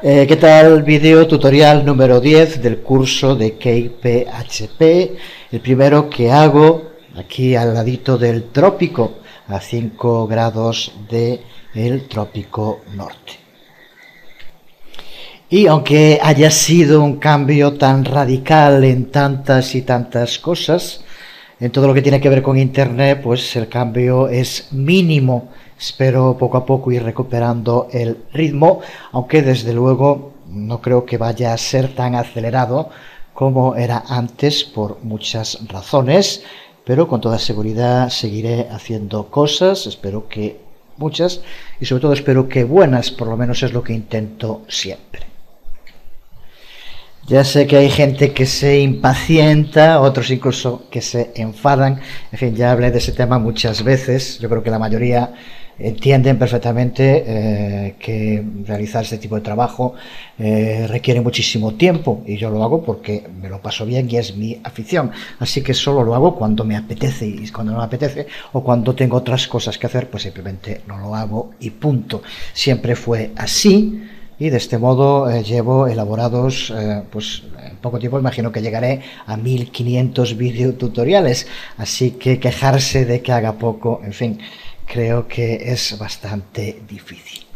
¿Qué tal? Video tutorial número 10 del curso de Cake PHP, el primero que hago aquí al ladito del trópico, a 5 grados del trópico norte. Y aunque haya sido un cambio tan radical en tantas y tantas cosas, en todo lo que tiene que ver con Internet, pues el cambio es mínimo. Espero poco a poco ir recuperando el ritmo, aunque desde luego no creo que vaya a ser tan acelerado como era antes por muchas razones, pero con toda seguridad seguiré haciendo cosas, espero que muchas, y sobre todo espero que buenas, por lo menos es lo que intento siempre. Ya sé que hay gente que se impacienta, otros incluso que se enfadan. En fin, ya hablé de ese tema muchas veces. Yo creo que la mayoría entienden perfectamente que realizar este tipo de trabajo requiere muchísimo tiempo, y yo lo hago porque me lo paso bien y es mi afición. Así que solo lo hago cuando me apetece, y cuando no me apetece o cuando tengo otras cosas que hacer, pues simplemente no lo hago y punto. Siempre fue así. Y de este modo llevo elaborados, pues en poco tiempo imagino que llegaré a 1500 videotutoriales, así que quejarse de que haga poco, en fin, creo que es bastante difícil.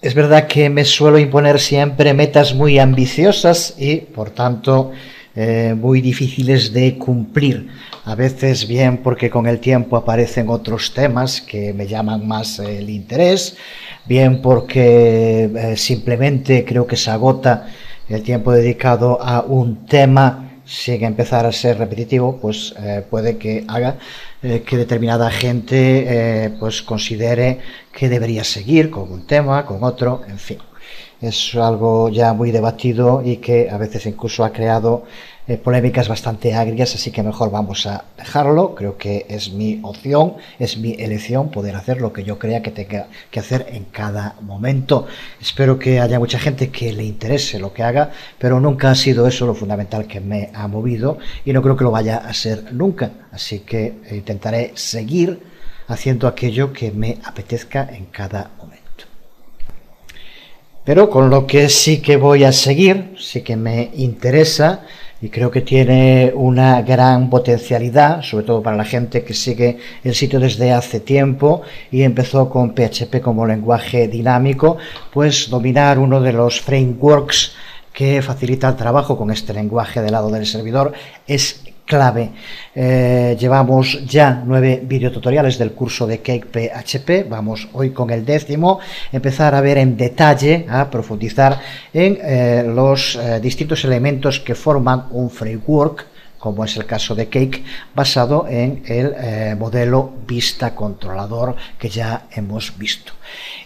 Es verdad que me suelo imponer siempre metas muy ambiciosas y, por tanto, muy difíciles de cumplir. A veces bien porque con el tiempo aparecen otros temas que me llaman más el interés, bien porque simplemente creo que se agota el tiempo dedicado a un tema. Si empezar a ser repetitivo, pues puede que haga que determinada gente pues considere que debería seguir con un tema, con otro, en fin. Es algo ya muy debatido y que a veces incluso ha creado polémicas bastante agrias, así que mejor vamos a dejarlo. Creo que es mi opción, es mi elección poder hacer lo que yo crea que tenga que hacer en cada momento. Espero que haya mucha gente que le interese lo que haga, pero nunca ha sido eso lo fundamental que me ha movido y no creo que lo vaya a ser nunca, así que intentaré seguir haciendo aquello que me apetezca en cada momento. Pero con lo que sí que voy a seguir, sí que me interesa y creo que tiene una gran potencialidad, sobre todo para la gente que sigue el sitio desde hace tiempo y empezó con PHP como lenguaje dinámico, pues dominar uno de los frameworks que facilita el trabajo con este lenguaje del lado del servidor es clave. Llevamos ya 9 videotutoriales del curso de Cake PHP, vamos hoy con el 10º, empezar a ver en detalle, a profundizar en los distintos elementos que forman un framework, como es el caso de Cake, basado en el modelo vista controlador que ya hemos visto.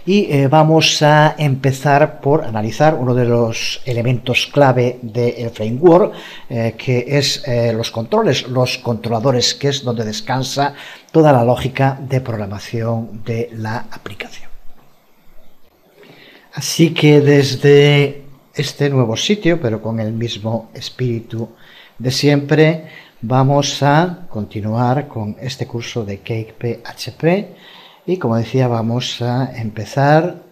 Y vamos a empezar por analizar uno de los elementos clave del framework, que es los controles, los controladores, que es donde descansa toda la lógica de programación de la aplicación. Así que desde este nuevo sitio, pero con el mismo espíritu de siempre, vamos a continuar con este curso de Cake PHP y, como decía, vamos a empezar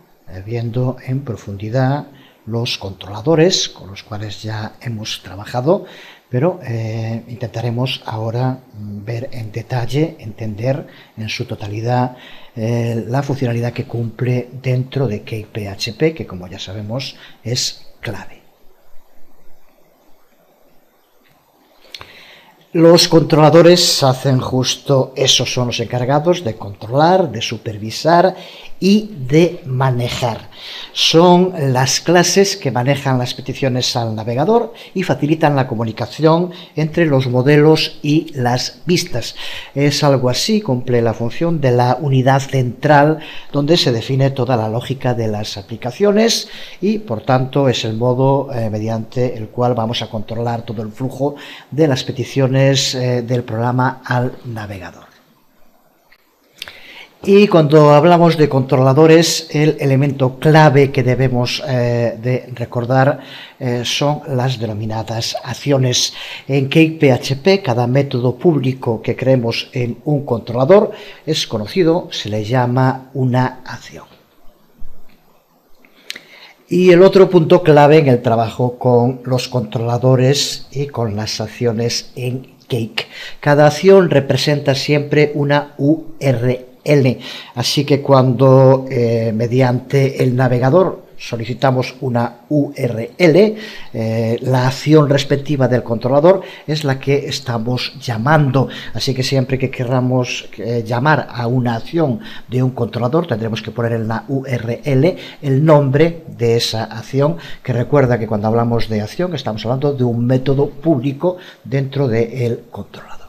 viendo en profundidad los controladores con los cuales ya hemos trabajado, pero intentaremos ahora ver en detalle, entender en su totalidad la funcionalidad que cumple dentro de Cake PHP, que como ya sabemos es clave. Los controladores hacen justo eso, son los encargados de controlar, de supervisar y de manejar. Son las clases que manejan las peticiones al navegador y facilitan la comunicación entre los modelos y las vistas. Es algo así, cumple la función de la unidad central donde se define toda la lógica de las aplicaciones y, por tanto, es el modo mediante el cual vamos a controlar todo el flujo de las peticiones del programa al navegador. Y cuando hablamos de controladores, el elemento clave que debemos de recordar son las denominadas acciones. En Cake PHP, cada método público que creemos en un controlador es conocido, se le llama una acción. Y el otro punto clave en el trabajo con los controladores y con las acciones en Cake. Cada acción representa siempre una URL, así que cuando mediante el navegador solicitamos una URL, la acción respectiva del controlador es la que estamos llamando, así que siempre que queramos llamar a una acción de un controlador tendremos que poner en la URL el nombre de esa acción, que recuerda que cuando hablamos de acción estamos hablando de un método público dentro del controlador.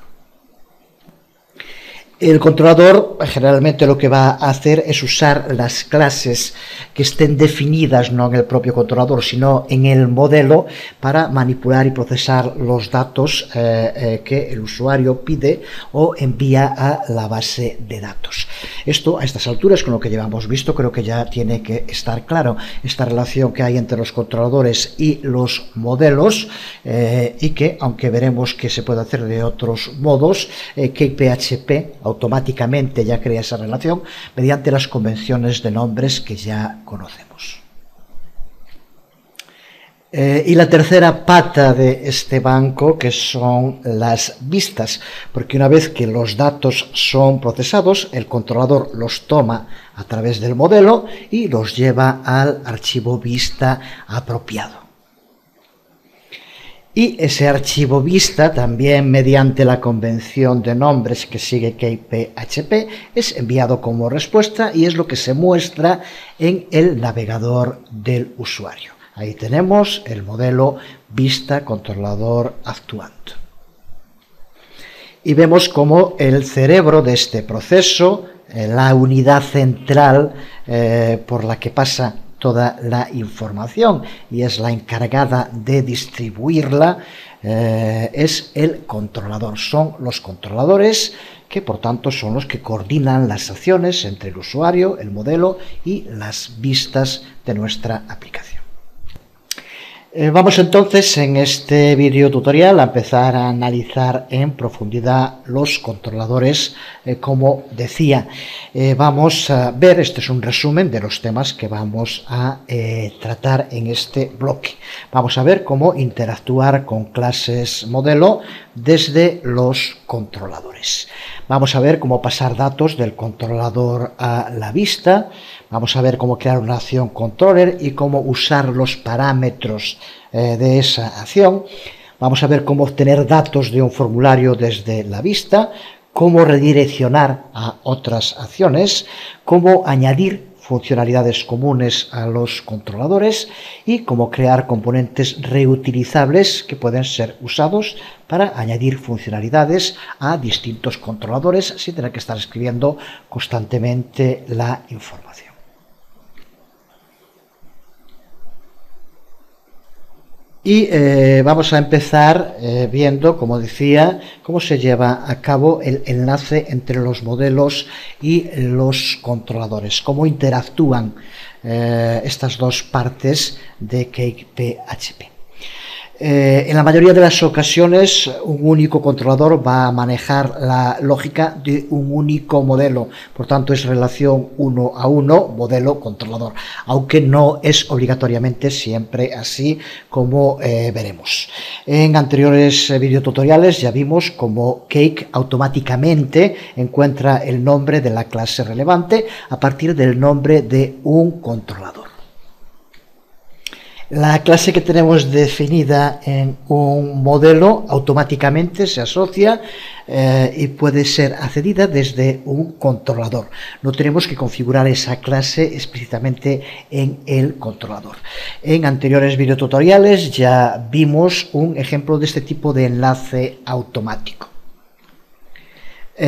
El controlador generalmente lo que va a hacer es usar las clases que estén definidas no en el propio controlador, sino en el modelo para manipular y procesar los datos que el usuario pide o envía a la base de datos. Esto a estas alturas, con lo que llevamos visto, creo que ya tiene que estar claro esta relación que hay entre los controladores y los modelos y que, aunque veremos que se puede hacer de otros modos, CakePHP automáticamente ya crea esa relación mediante las convenciones de nombres que ya conocemos. Y la tercera pata de este banco, que son las vistas, porque una vez que los datos son procesados, el controlador los toma a través del modelo y los lleva al archivo vista apropiado. Y ese archivo vista, también mediante la convención de nombres que sigue CakePHP, es enviado como respuesta y es lo que se muestra en el navegador del usuario. Ahí tenemos el modelo vista controlador actuando. Y vemos cómo el cerebro de este proceso, la unidad central por la que pasa toda la información y es la encargada de distribuirla, es el controlador. Son los controladores que por tanto son los que coordinan las acciones entre el usuario, el modelo y las vistas de nuestra aplicación. Vamos entonces en este vídeo tutorial a empezar a analizar en profundidad los controladores. Como decía, vamos a ver, este es un resumen de los temas que vamos a tratar en este bloque. Vamos a ver cómo interactuar con clases modelo desde los controladores. Vamos a ver cómo pasar datos del controlador a la vista. Vamos a ver cómo crear una acción controller y cómo usar los parámetros de esa acción. Vamos a ver cómo obtener datos de un formulario desde la vista, cómo redireccionar a otras acciones, cómo añadir funcionalidades comunes a los controladores y cómo crear componentes reutilizables que pueden ser usados para añadir funcionalidades a distintos controladores sin tener que estar escribiendo constantemente la información. Y vamos a empezar viendo, como decía, cómo se lleva a cabo el enlace entre los modelos y los controladores, cómo interactúan estas dos partes de CakePHP. En la mayoría de las ocasiones un único controlador va a manejar la lógica de un único modelo, por tanto es relación 1 a 1 modelo-controlador, aunque no es obligatoriamente siempre así, como veremos. En anteriores videotutoriales ya vimos cómo Cake automáticamente encuentra el nombre de la clase relevante a partir del nombre de un controlador. La clase que tenemos definida en un modelo automáticamente se asocia y puede ser accedida desde un controlador. No tenemos que configurar esa clase explícitamente en el controlador. En anteriores videotutoriales ya vimos un ejemplo de este tipo de enlace automático.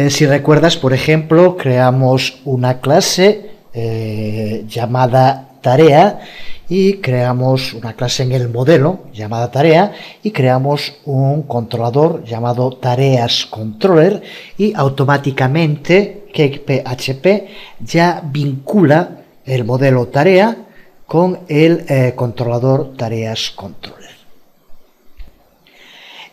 Si recuerdas, por ejemplo, creamos una clase llamada tarea y creamos una clase en el modelo llamada tarea y creamos un controlador llamado tareas controller y automáticamente CakePHP ya vincula el modelo tarea con el controlador tareas controller.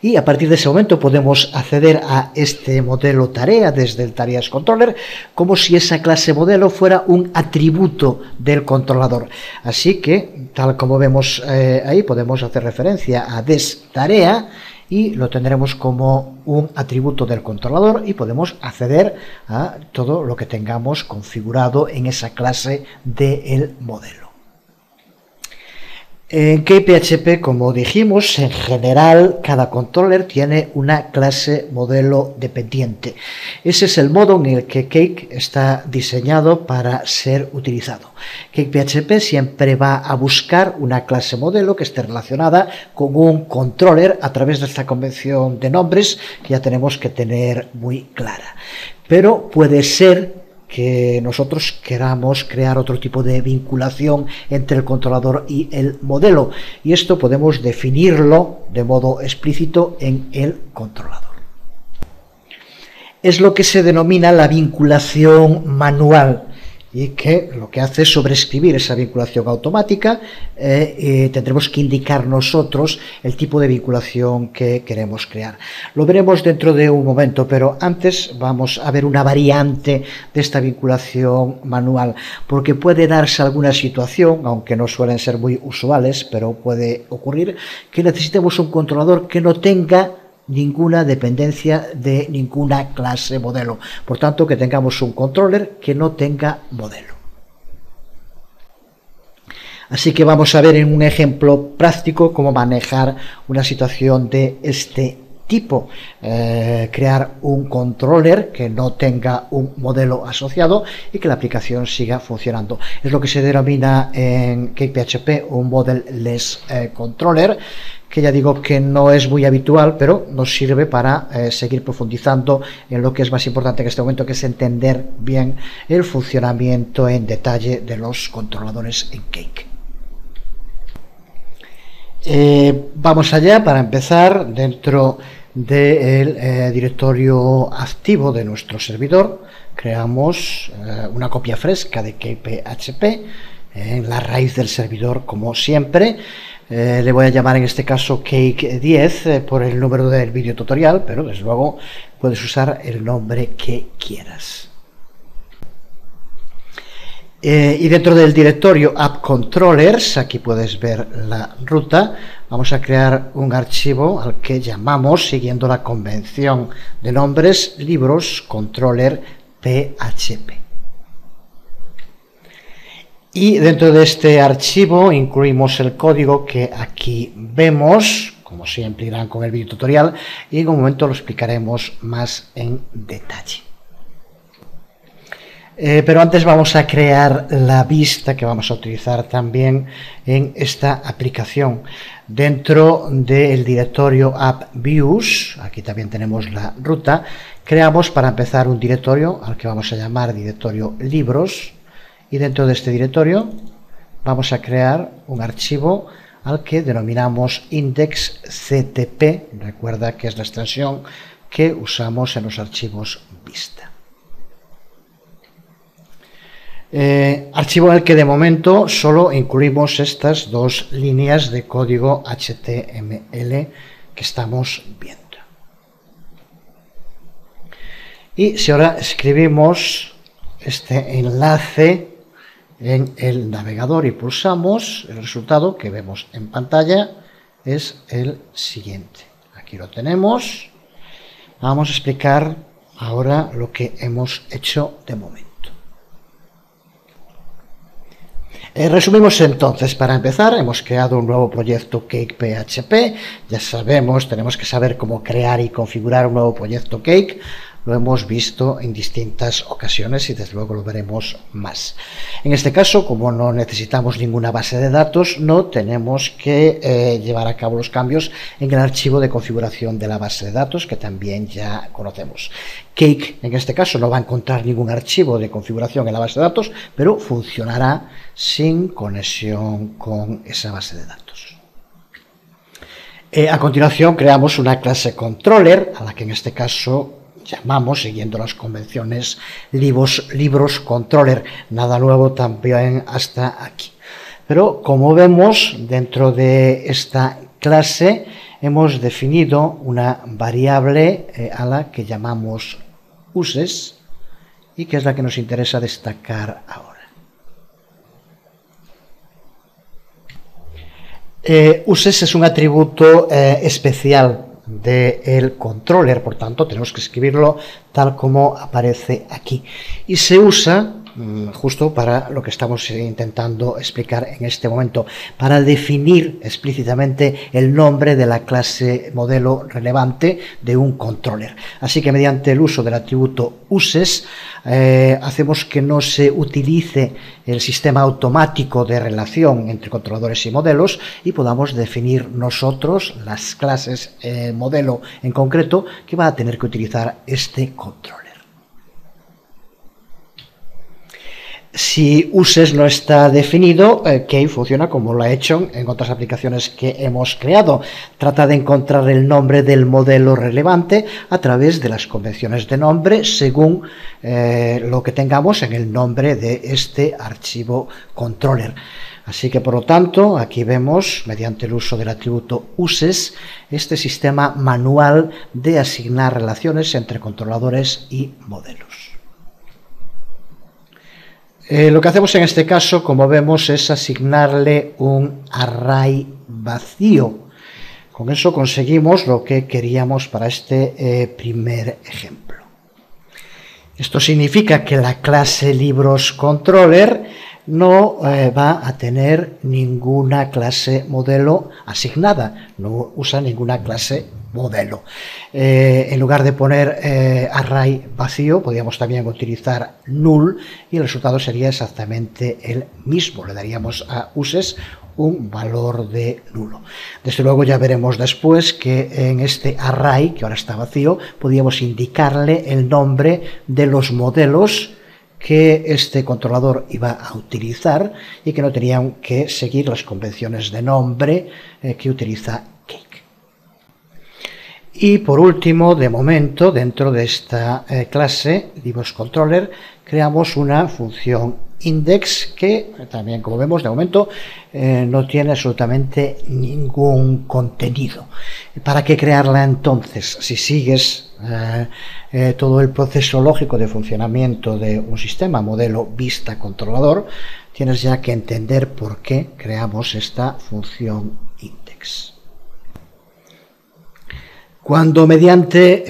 y a partir de ese momento podemos acceder a este modelo tarea desde el tareas controller como si esa clase modelo fuera un atributo del controlador. Así que, tal como vemos ahí, podemos hacer referencia a des tarea y lo tendremos como un atributo del controlador y podemos acceder a todo lo que tengamos configurado en esa clase del modelo. En Cake.php, como dijimos, en general cada controller tiene una clase modelo dependiente. Ese es el modo en el que Cake está diseñado para ser utilizado. Cake.php siempre va a buscar una clase modelo que esté relacionada con un controller a través de esta convención de nombres que ya tenemos que tener muy clara. Pero puede ser que nosotros queramos crear otro tipo de vinculación entre el controlador y el modelo, y esto podemos definirlo de modo explícito en el controlador. Es lo que se denomina la vinculación manual, y que lo que hace es sobreescribir esa vinculación automática. Tendremos que indicar nosotros el tipo de vinculación que queremos crear. Lo veremos dentro de un momento, pero antes vamos a ver una variante de esta vinculación manual, porque puede darse alguna situación, aunque no suelen ser muy usuales, pero puede ocurrir que necesitemos un controlador que no tenga ninguna dependencia de ninguna clase modelo. Por tanto, que tengamos un controller que no tenga modelo. Así que vamos a ver en un ejemplo práctico cómo manejar una situación de este tipo. Crear un controller que no tenga un modelo asociado y que la aplicación siga funcionando. Es lo que se denomina en Cake.php un model-less controller, que ya digo que no es muy habitual, pero nos sirve para seguir profundizando en lo que es más importante en este momento, que es entender bien el funcionamiento en detalle de los controladores en Cake. Vamos allá. Para empezar, dentro del directorio activo de nuestro servidor, creamos una copia fresca de Cake.php en la raíz del servidor, como siempre. Le voy a llamar en este caso Cake 10 por el número del vídeo tutorial, pero desde luego puedes usar el nombre que quieras. Y dentro del directorio App Controllers, aquí puedes ver la ruta, vamos a crear un archivo al que llamamos, siguiendo la convención de nombres, libros controller php. Y dentro de este archivo incluimos el código que aquí vemos, como siempre irán con el vídeo tutorial, y en un momento lo explicaremos más en detalle. Pero antes vamos a crear la vista que vamos a utilizar también en esta aplicación. Dentro del directorio App Views, aquí también tenemos la ruta, creamos para empezar un directorio al que vamos a llamar directorio libros. Y dentro de este directorio vamos a crear un archivo al que denominamos indexctp. Recuerda que es la extensión que usamos en los archivos vista. Archivo en el que de momento solo incluimos estas dos líneas de código HTML que estamos viendo. Y si ahora escribimos este enlace en el navegador y pulsamos, el resultado que vemos en pantalla es el siguiente. Aquí lo tenemos. Vamos a explicar ahora lo que hemos hecho de momento. Resumimos entonces. Para empezar, hemos creado un nuevo proyecto Cake.php. Ya sabemos, tenemos que saber cómo crear y configurar un nuevo proyecto Cake. Lo hemos visto en distintas ocasiones y desde luego lo veremos más. En este caso, como no necesitamos ninguna base de datos, no tenemos que llevar a cabo los cambios en el archivo de configuración de la base de datos, que también ya conocemos. Cake, en este caso, no va a encontrar ningún archivo de configuración en la base de datos, pero funcionará sin conexión con esa base de datos. A continuación, creamos una clase controller, a la que en este caso llamamos, siguiendo las convenciones, libros controller. Nada nuevo también hasta aquí. Pero como vemos, dentro de esta clase hemos definido una variable a la que llamamos uses y que es la que nos interesa destacar ahora. Uses es un atributo especial del controller, por tanto tenemos que escribirlo tal como aparece aquí y se usa justo para lo que estamos intentando explicar en este momento, para definir explícitamente el nombre de la clase modelo relevante de un controller. Así que mediante el uso del atributo uses hacemos que no se utilice el sistema automático de relación entre controladores y modelos y podamos definir nosotros las clases modelo en concreto que va a tener que utilizar este controller. Si uses no está definido, key funciona como lo ha hecho en otras aplicaciones que hemos creado. Trata de encontrar el nombre del modelo relevante a través de las convenciones de nombre según lo que tengamos en el nombre de este archivo controller. Así que, por lo tanto, aquí vemos, mediante el uso del atributo uses, este sistema manual de asignar relaciones entre controladores y modelos. Lo que hacemos en este caso, como vemos, es asignarle un array vacío. Con eso conseguimos lo que queríamos para este primer ejemplo. Esto significa que la clase LibrosController no va a tener ninguna clase modelo asignada, no usa ninguna clase modelo. En lugar de poner array vacío, podríamos también utilizar null y el resultado sería exactamente el mismo. Le daríamos a uses un valor de nulo. Desde luego ya veremos después que en este array, que ahora está vacío, podríamos indicarle el nombre de los modelos que este controlador iba a utilizar y que no tenían que seguir las convenciones de nombre que utiliza Cake. Y por último, de momento, dentro de esta clase LibrosController, creamos una función index que también, como vemos, de momento no tiene absolutamente ningún contenido. ¿Para qué crearla entonces? Si sigues todo el proceso lógico de funcionamiento de un sistema modelo vista controlador, tienes ya que entender por qué creamos esta función index. Cuando mediante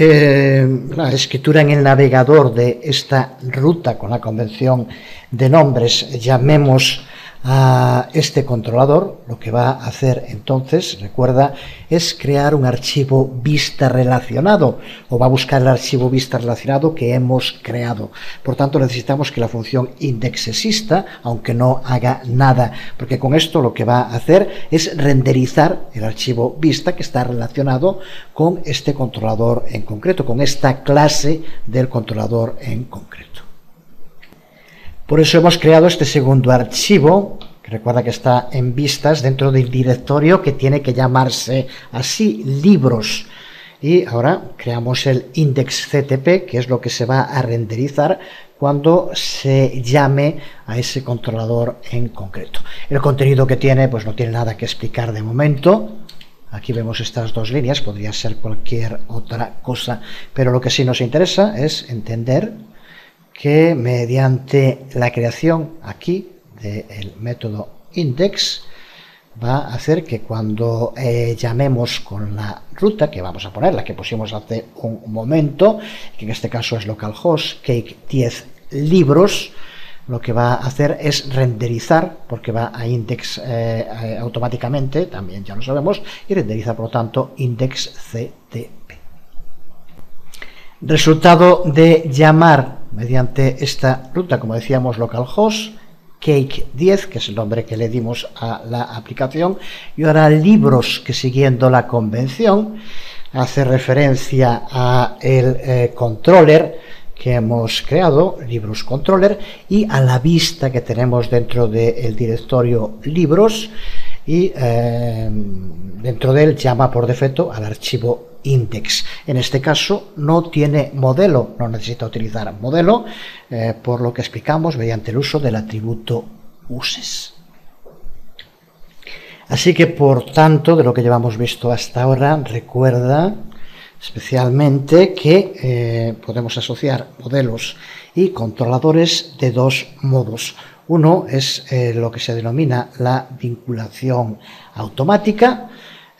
la escritura en el navegador de esta ruta con la convención de nombres llamemos a este controlador, lo que va a hacer entonces, recuerda, es crear un archivo vista relacionado o va a buscar el archivo vista relacionado que hemos creado. Por tanto, necesitamos que la función index exista, aunque no haga nada, porque con esto lo que va a hacer es renderizar el archivo vista que está relacionado con este controlador en concreto, con esta clase del controlador en concreto. Por eso hemos creado este segundo archivo, que recuerda que está en vistas dentro del directorio que tiene que llamarse así, libros. Y ahora creamos el indexctp, que es lo que se va a renderizar cuando se llame a ese controlador en concreto. El contenido que tiene, pues no tiene nada que explicar de momento. Aquí vemos estas dos líneas, podría ser cualquier otra cosa, pero lo que sí nos interesa es entender que mediante la creación aquí del método index va a hacer que cuando llamemos con la ruta que vamos a poner, la que pusimos hace un momento, que en este caso es localhost cake 10 libros, lo que va a hacer es renderizar, porque va a index automáticamente, también ya lo sabemos, y renderiza por lo tanto indexctp. Resultado de llamar mediante esta ruta, como decíamos, localhost cake 10, que es el nombre que le dimos a la aplicación, y ahora libros, que siguiendo la convención hace referencia a el controller que hemos creado, LibrosController, y a la vista que tenemos dentro del directorio libros, y dentro de él llama por defecto al archivo index. En este caso no tiene modelo, no necesita utilizar modelo, por lo que explicamos mediante el uso del atributo uses. Así que, por tanto, de lo que llevamos visto hasta ahora, recuerda especialmente que podemos asociar modelos y controladores de dos modos. Uno es lo que se denomina la vinculación automática,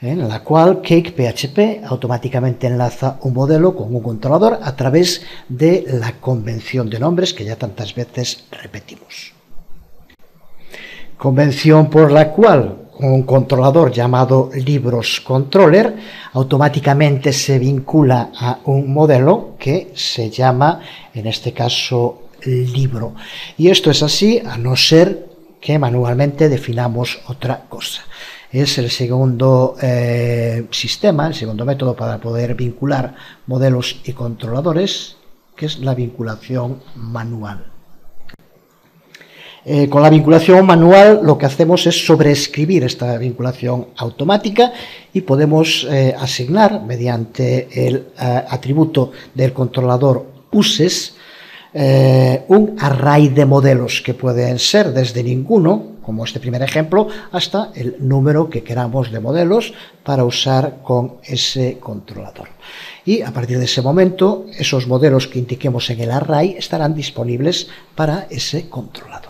en la cual Cake PHP automáticamente enlaza un modelo con un controlador a través de la convención de nombres que ya tantas veces repetimos. Convención por la cual un controlador llamado LibroSController automáticamente se vincula a un modelo que se llama, en este caso, libro. Y esto es así a no ser que manualmente definamos otra cosa. Es el segundo sistema, el segundo método para poder vincular modelos y controladores, que es la vinculación manual. Con la vinculación manual lo que hacemos es sobreescribir esta vinculación automática y podemos asignar mediante el atributo del controlador uses un array de modelos que pueden ser desde ninguno, como este primer ejemplo, hasta el número que queramos de modelos para usar con ese controlador. Y a partir de ese momento, esos modelos que indiquemos en el array estarán disponibles para ese controlador.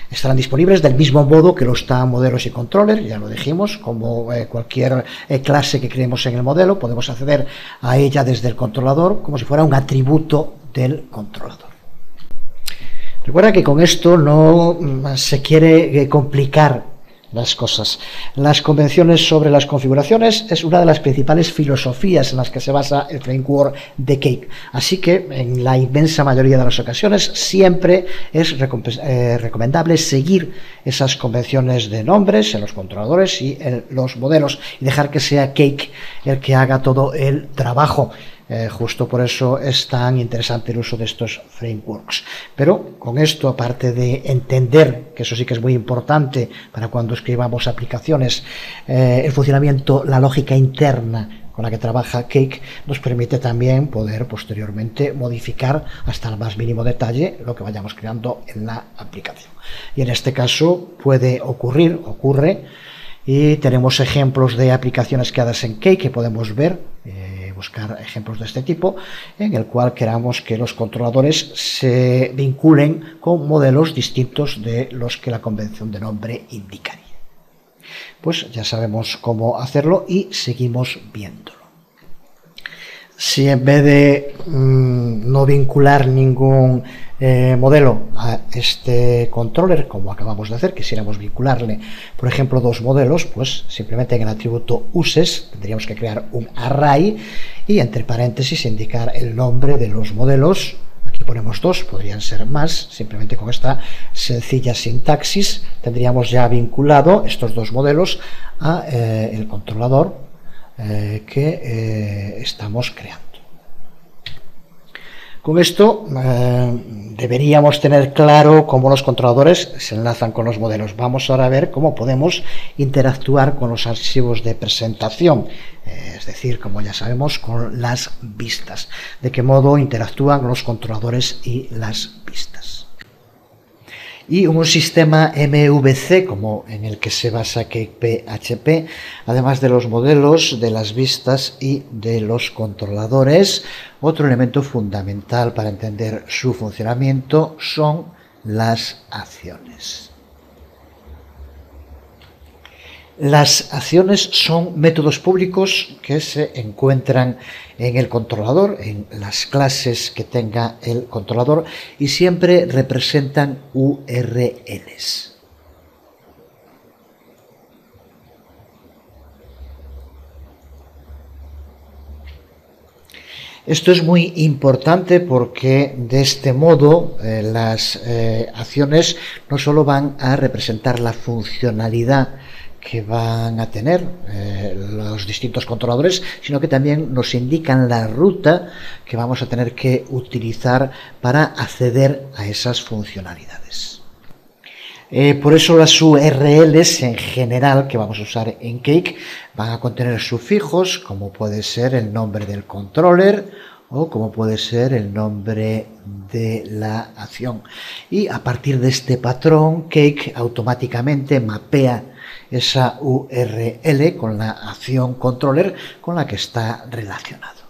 Estarán disponibles del mismo modo que lo están modelos y controller, ya lo dijimos, como cualquier clase que creemos en el modelo, podemos acceder a ella desde el controlador como si fuera un atributo del controlador. Recuerda que con esto no se quiere complicar las cosas. Las convenciones sobre las configuraciones es una de las principales filosofías en las que se basa el framework de Cake. Así que en la inmensa mayoría de las ocasiones siempre es recomendable seguir esas convenciones de nombres en los controladores y en los modelos y dejar que sea Cake el que haga todo el trabajo. Justo por eso es tan interesante el uso de estos frameworks. Pero con esto, aparte de entender, que eso sí que es muy importante para cuando escribamos aplicaciones, el funcionamiento, la lógica interna con la que trabaja Cake, nos permite también poder posteriormente modificar hasta el más mínimo detalle lo que vayamos creando en la aplicación. Y en este caso ocurre, y tenemos ejemplos de aplicaciones creadas en Cake que podemos ver, buscar ejemplos de este tipo, en el cual queramos que los controladores se vinculen con modelos distintos de los que la convención de nombre indicaría. Pues ya sabemos cómo hacerlo y seguimos viéndolo. Si en vez de no vincular ningún modelo a este controller, como acabamos de hacer, quisiéramos vincularle, por ejemplo, dos modelos, pues simplemente en el atributo uses tendríamos que crear un array y entre paréntesis indicar el nombre de los modelos. Aquí ponemos dos, podrían ser más. Simplemente con esta sencilla sintaxis tendríamos ya vinculado estos dos modelos a el controlador que estamos creando. Con esto deberíamos tener claro cómo los controladores se enlazan con los modelos. Vamos ahora a ver cómo podemos interactuar con los archivos de presentación, es decir, como ya sabemos, con las vistas. De qué modo interactúan los controladores y las vistas. Y un sistema MVC, como en el que se basa Cake PHP, además de los modelos, de las vistas y de los controladores, otro elemento fundamental para entender su funcionamiento son las acciones. Las acciones son métodos públicos que se encuentran en el controlador, en las clases que tenga el controlador, y siempre representan URLs. Esto es muy importante porque de este modo las acciones no solo van a representar la funcionalidad que van a tener los distintos controladores, sino que también nos indican la ruta que vamos a tener que utilizar para acceder a esas funcionalidades. Por eso las URLs en general que vamos a usar en Cake van a contener sufijos, como puede ser el nombre del controller o como puede ser el nombre de la acción. Y a partir de este patrón, Cake automáticamente mapea esa URL con la acción controller con la que está relacionado.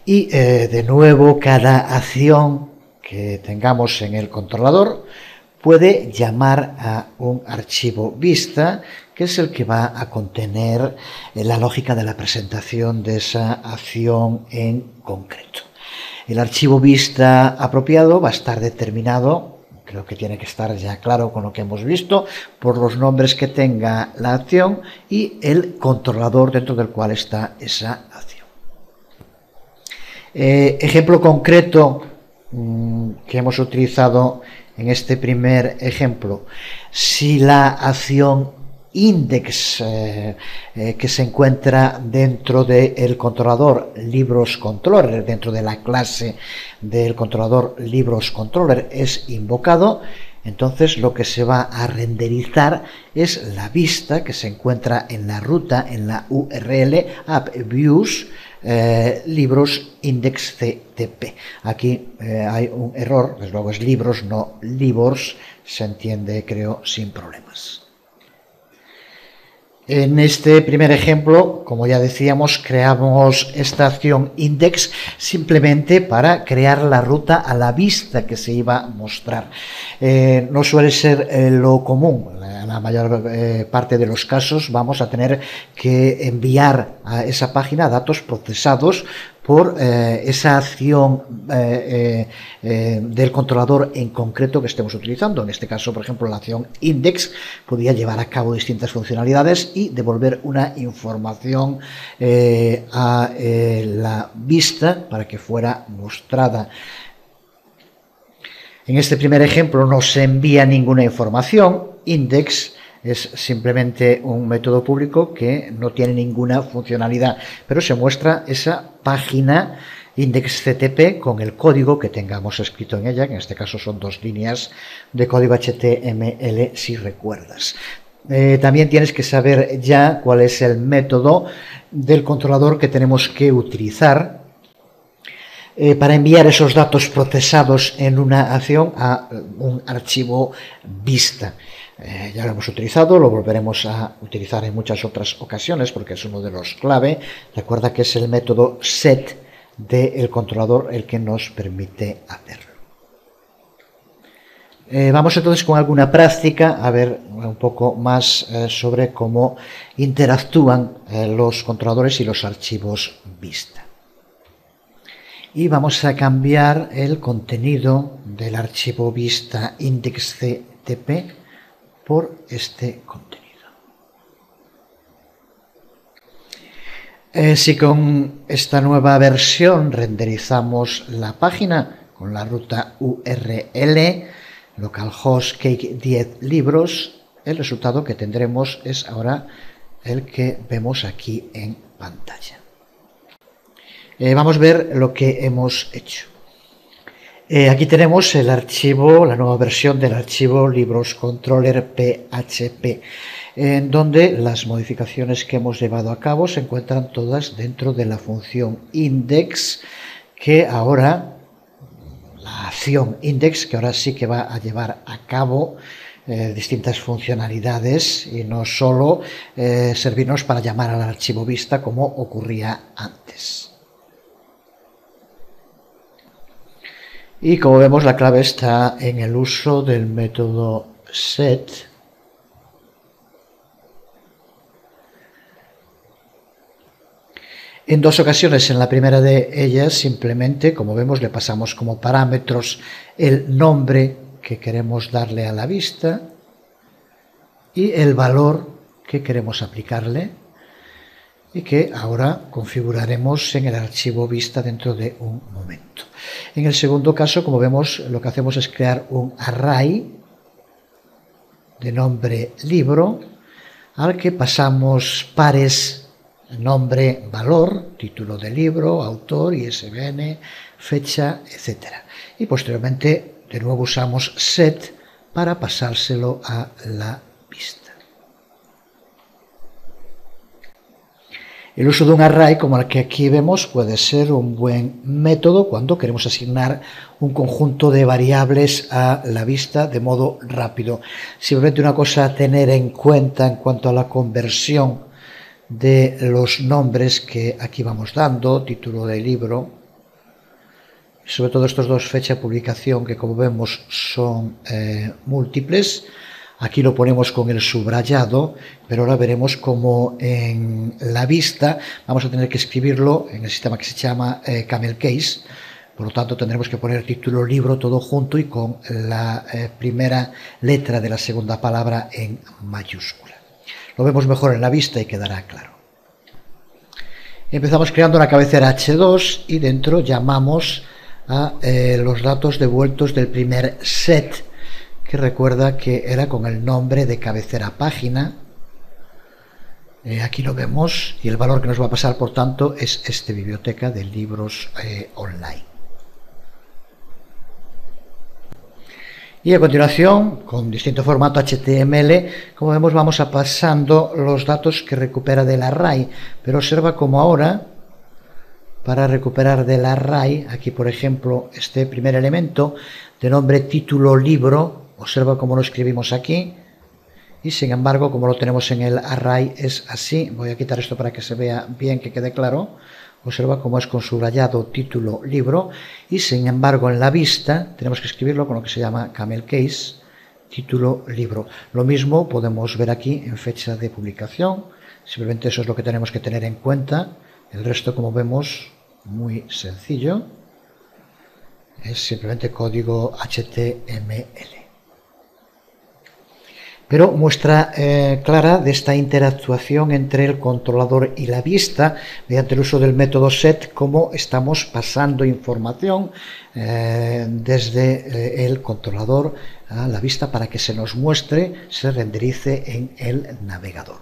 Y de nuevo, cada acción que tengamos en el controlador puede llamar a un archivo vista, que es el que va a contener la lógica de la presentación de esa acción en concreto. El archivo vista apropiado va a estar determinado, creo que tiene que estar ya claro con lo que hemos visto, por los nombres que tenga la acción y el controlador dentro del cual está esa acción. Ejemplo concreto que hemos utilizado en este primer ejemplo: si la acción index que se encuentra dentro del controlador libros controller, dentro de la clase del controlador libros controller, es invocado, entonces lo que se va a renderizar es la vista que se encuentra en la ruta, en la URL app-views libros index CTP. Aquí hay un error, desde luego es libros, no libros, se entiende, creo, sin problemas. En este primer ejemplo, como ya decíamos, creamos esta acción index simplemente para crear la ruta a la vista que se iba a mostrar. No suele ser lo común. En la mayor parte de los casos vamos a tener que enviar a esa página datos procesados por esa acción del controlador en concreto que estemos utilizando. En este caso, por ejemplo, la acción index podría llevar a cabo distintas funcionalidades y devolver una información a la vista para que fuera mostrada. En este primer ejemplo no se envía ninguna información. Index es simplemente un método público que no tiene ninguna funcionalidad, pero se muestra esa página index.ctp con el código que tengamos escrito en ella, que en este caso son 2 líneas de código HTML, si recuerdas. También tienes que saber ya cuál es el método del controlador que tenemos que utilizar para enviar esos datos procesados en una acción a un archivo vista. Ya lo hemos utilizado, lo volveremos a utilizar en muchas otras ocasiones porque es uno de los clave. Recuerda que es el método set del controlador el que nos permite hacerlo. Vamos entonces con alguna práctica a ver un poco más sobre cómo interactúan los controladores y los archivos vista. Y vamos a cambiar el contenido del archivo vista index.ctp por este contenido. Si con esta nueva versión renderizamos la página con la ruta URL localhost cake 10 libros, el resultado que tendremos es ahora el que vemos aquí en pantalla. Vamos a ver lo que hemos hecho. Aquí tenemos el archivo, la nueva versión del archivo libros controller PHP, en donde las modificaciones que hemos llevado a cabo se encuentran todas dentro de la función index, que ahora, la acción index, que ahora sí que va a llevar a cabo distintas funcionalidades y no solo servirnos para llamar al archivo vista como ocurría antes. Y como vemos, la clave está en el uso del método set en 2 ocasiones. En la primera de ellas, simplemente, como vemos, le pasamos como parámetros el nombre que queremos darle a la vista y el valor que queremos aplicarle, y que ahora configuraremos en el archivo vista dentro de un momento. En el segundo caso, como vemos, lo que hacemos es crear un array de nombre libro al que pasamos pares nombre valor, título del libro, autor, ISBN, fecha, etc. Y posteriormente de nuevo usamos set para pasárselo a la vista. El uso de un array, como el que aquí vemos, puede ser un buen método cuando queremos asignar un conjunto de variables a la vista de modo rápido. Simplemente una cosa a tener en cuenta en cuanto a la conversión de los nombres que aquí vamos dando, título del libro, sobre todo estos dos, fecha de publicación, que como vemos son múltiples. Aquí lo ponemos con el subrayado, pero ahora veremos cómo en la vista vamos a tener que escribirlo en el sistema que se llama Camel Case. Por lo tanto, tendremos que poner título, libro, todo junto y con la primera letra de la segunda palabra en mayúscula. Lo vemos mejor en la vista y quedará claro. Empezamos creando una cabecera H2 y dentro llamamos a los datos devueltos del primer set, que recuerda que era con el nombre de cabecera página. Aquí lo vemos y el valor que nos va a pasar, por tanto, es biblioteca de libros online. Y a continuación, con distinto formato HTML, como vemos, vamos a pasando los datos que recupera del array. Pero observa como ahora, para recuperar del array, aquí por ejemplo, este primer elemento de nombre título libro, observa cómo lo escribimos aquí, y sin embargo, como lo tenemos en el array, es así. Voy a quitar esto para que se vea bien, que quede claro. Observa cómo es con subrayado título libro, y sin embargo en la vista tenemos que escribirlo con lo que se llama Camel Case, título libro. Lo mismo podemos ver aquí en fecha de publicación. Simplemente eso es lo que tenemos que tener en cuenta. El resto, como vemos, muy sencillo. Es simplemente código HTML. Pero muestra clara de esta interactuación entre el controlador y la vista, mediante el uso del método set, cómo estamos pasando información desde el controlador a la vista para que se nos muestre, se renderice en el navegador.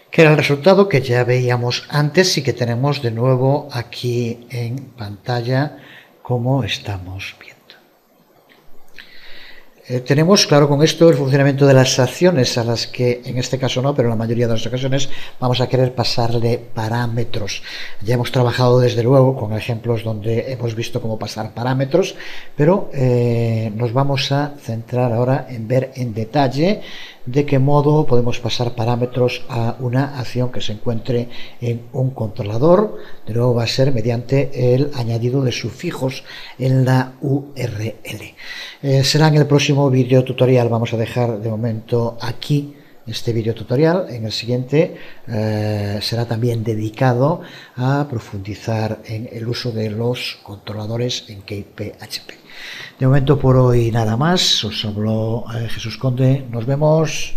Que era el resultado que ya veíamos antes y que tenemos de nuevo aquí en pantalla, como estamos viendo. Tenemos claro con esto el funcionamiento de las acciones, a las que en este caso no, pero en la mayoría de las ocasiones vamos a querer pasarle parámetros. Ya hemos trabajado desde luego con ejemplos donde hemos visto cómo pasar parámetros, pero nos vamos a centrar ahora en ver en detalle de qué modo podemos pasar parámetros a una acción que se encuentre en un controlador. De nuevo va a ser mediante el añadido de sufijos en la URL. Será en el próximo vídeo tutorial. Vamos a dejar de momento aquí este vídeo tutorial. En el siguiente será también dedicado a profundizar en el uso de los controladores en CakePHP. De momento por hoy nada más. Os habló Jesús Conde. Nos vemos.